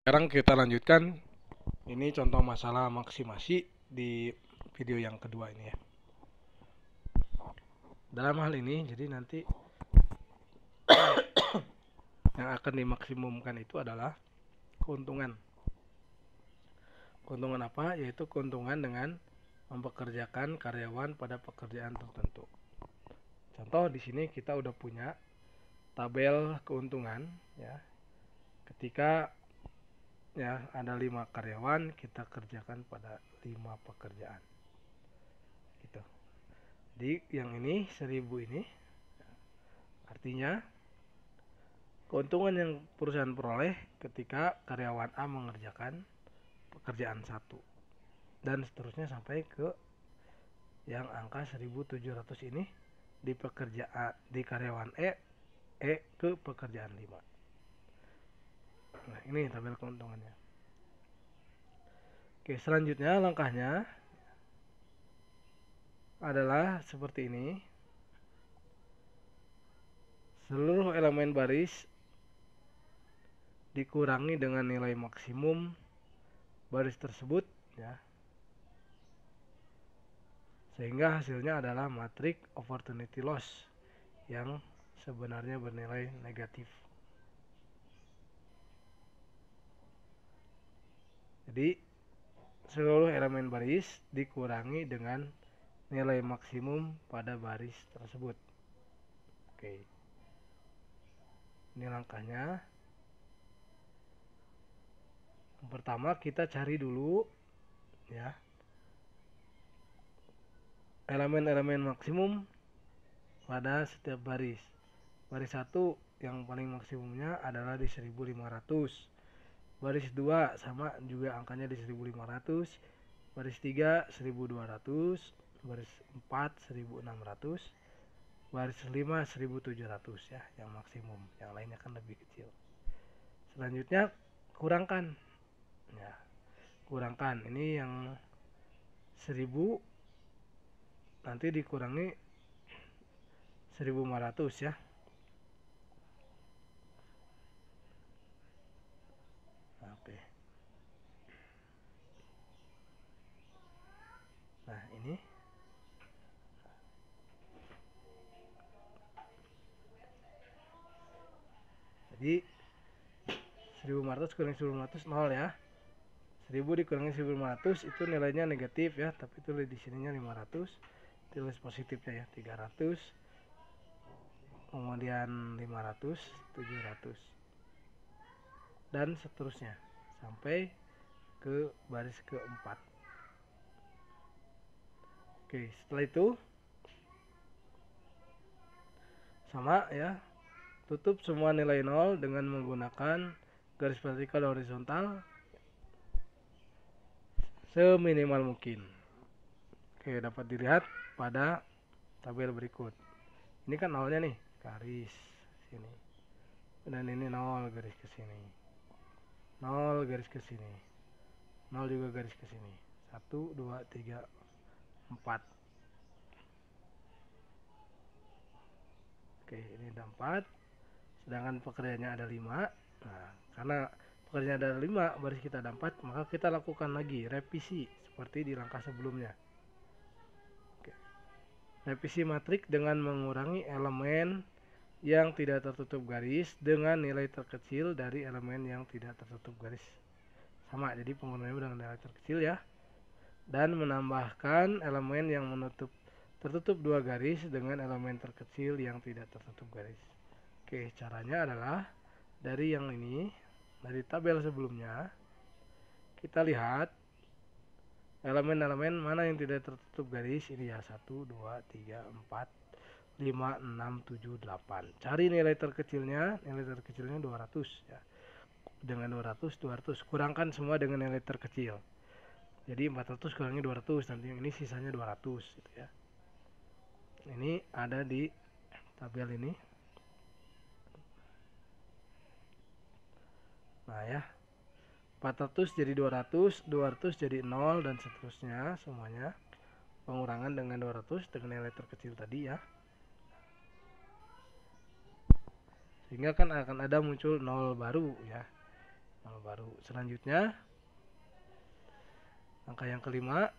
Sekarang kita lanjutkan. Ini contoh masalah maksimasi di video yang kedua ini ya. Dalam hal ini, jadi nanti yang akan dimaksimumkan itu adalah keuntungan. Keuntungan apa? Yaitu keuntungan dengan mempekerjakan karyawan pada pekerjaan tertentu. Contoh di sini kita udah punya tabel keuntungan ya. Ketika ya ada 5 karyawan, kita kerjakan pada 5 pekerjaan. Gitu. Jadi yang ini 1000 ini artinya keuntungan yang perusahaan peroleh ketika karyawan A mengerjakan pekerjaan 1 dan seterusnya sampai ke yang angka 1700 ini di pekerjaan di karyawan E ke pekerjaan 5. Nah, ini tabel keuntungannya. Oke, selanjutnya langkahnya adalah seperti ini. Seluruh elemen baris dikurangi dengan nilai maksimum baris tersebut ya. Sehingga hasilnya adalah matriks opportunity loss yang sebenarnya bernilai negatif. Jadi seluruh elemen baris dikurangi dengan nilai maksimum pada baris tersebut. Oke. Ini langkahnya. Yang pertama kita cari dulu ya elemen-elemen maksimum pada setiap baris. Baris 1 yang paling maksimumnya adalah di 1500. Baris 2 sama juga angkanya di 1500. Baris 3 1200. Baris 4 1600. Baris 5 1700 ya yang maksimum. Yang lainnya kan lebih kecil. Selanjutnya kurangkan. Ya, kurangkan. Ini yang 1000 nanti dikurangi 1500 ya. Oke. Nah, ini jadi 1500 kurangi 1500 0 ya. 1000 dikurangi 1500 itu nilainya negatif ya, tapi tulis di sininya 500. Tulis positifnya ya 300. Kemudian 500, 700 dan seterusnya sampai ke baris keempat. Oke, setelah itu sama ya, tutup semua nilai 0 dengan menggunakan garis vertikal horizontal seminimal mungkin. Oke, dapat dilihat pada tabel berikut. Ini kan nolnya nih, garis sini. Dan ini 0 garis ke sini. 0 garis ke sini. 0 juga garis ke sini. 1 2 3 4. Oke, ini ada 4. Sedangkan pekerjaannya ada 5. Nah, karena pekerjaan ada 5, baris kita ada 4, maka kita lakukan lagi revisi seperti di langkah sebelumnya. Oke. Revisi matriks dengan mengurangi elemen yang tidak tertutup garis dengan nilai terkecil dari elemen yang tidak tertutup garis. Sama, jadi penggunaannya dengan nilai terkecil ya. Dan menambahkan elemen yang tertutup 2 garis dengan elemen terkecil yang tidak tertutup garis. Oke, caranya adalah dari yang ini, dari tabel sebelumnya, kita lihat elemen-elemen mana yang tidak tertutup garis. Ini ya, 1, 2, 3, 4, 5, 6, 7, 8. Cari nilai terkecilnya 200 ya. Dengan 200, 200. Kurangkan semua dengan nilai terkecil. Jadi 400 kurangi 200, nanti yang ini sisanya 200 gitu ya. Ini ada di tabel ini. Nah ya, 400 jadi 200, 200 jadi 0 dan seterusnya semuanya. Pengurangan dengan 200 dengan nilai terkecil tadi ya. Sehingga kan akan ada muncul 0 baru ya. nol baru. Selanjutnya angka yang kelima,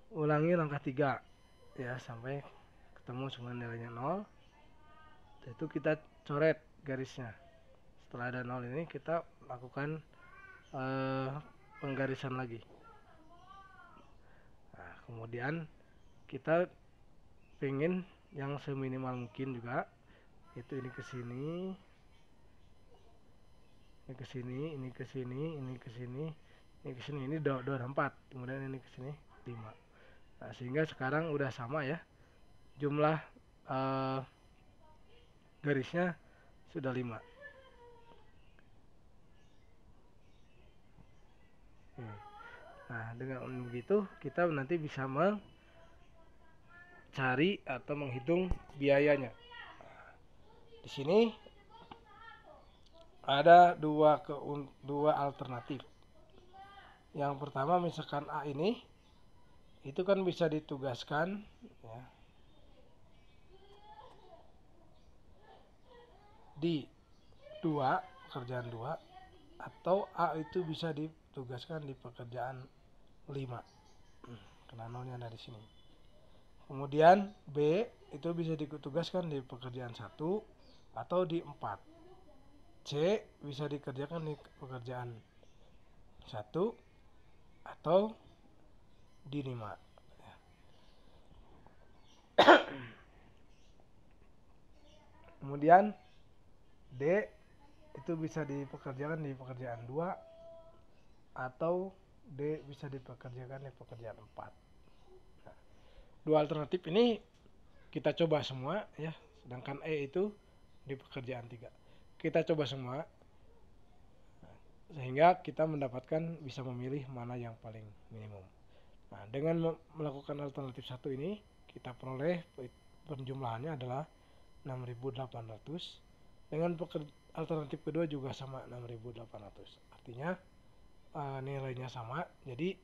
ulangi langkah 3 ya sampai ketemu semua nilainya 0. Itu kita coret garisnya. Setelah ada 0 ini kita lakukan penggarisan lagi. Nah, kemudian kita pengen yang seminimal mungkin juga, itu ini ke sini, ini ke sini, ini ke sini, ini ke sini, ini ke sini, ini 4, kemudian ini ke sini 5. Nah, sehingga sekarang udah sama ya, jumlah garisnya sudah 5. Nah, dengan begitu kita nanti bisa mencari atau menghitung biayanya. Di sini ada dua alternatif. Yang pertama, misalkan A ini itu kan bisa ditugaskan ya, di 2 pekerjaan 2, atau A itu bisa ditugaskan di pekerjaan 5 karena nolnya ada di sini. Kemudian B itu bisa ditugaskan di pekerjaan 1 atau di 4. C bisa dikerjakan di pekerjaan 1 atau di 5. Kemudian D itu bisa dipekerjakan di pekerjaan 2 atau D bisa dipekerjakan di pekerjaan 4. Nah, dua alternatif ini kita coba semua ya, sedangkan E itu di pekerjaan 3. Kita coba semua sehingga kita mendapatkan bisa memilih mana yang paling minimum. Nah, dengan melakukan alternatif 1 ini kita peroleh penjumlahannya adalah 6.800. Dengan alternatif kedua juga sama 6.800. Artinya nilainya sama. Jadi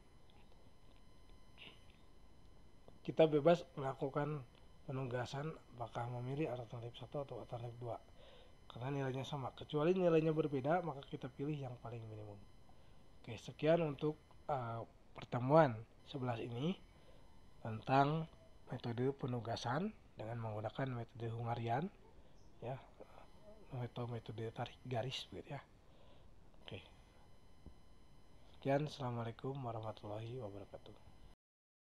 kita bebas melakukan penugasan apakah memilih alternatif 1 atau alternatif 2. Karena nilainya sama. Kecuali nilainya berbeda, maka kita pilih yang paling minimum. Oke, sekian untuk pertemuan 11 ini tentang metode penugasan dengan menggunakan metode Hungarian ya, metode tarik garis begitu ya. Oke. Sekian, assalamualaikum warahmatullahi wabarakatuh.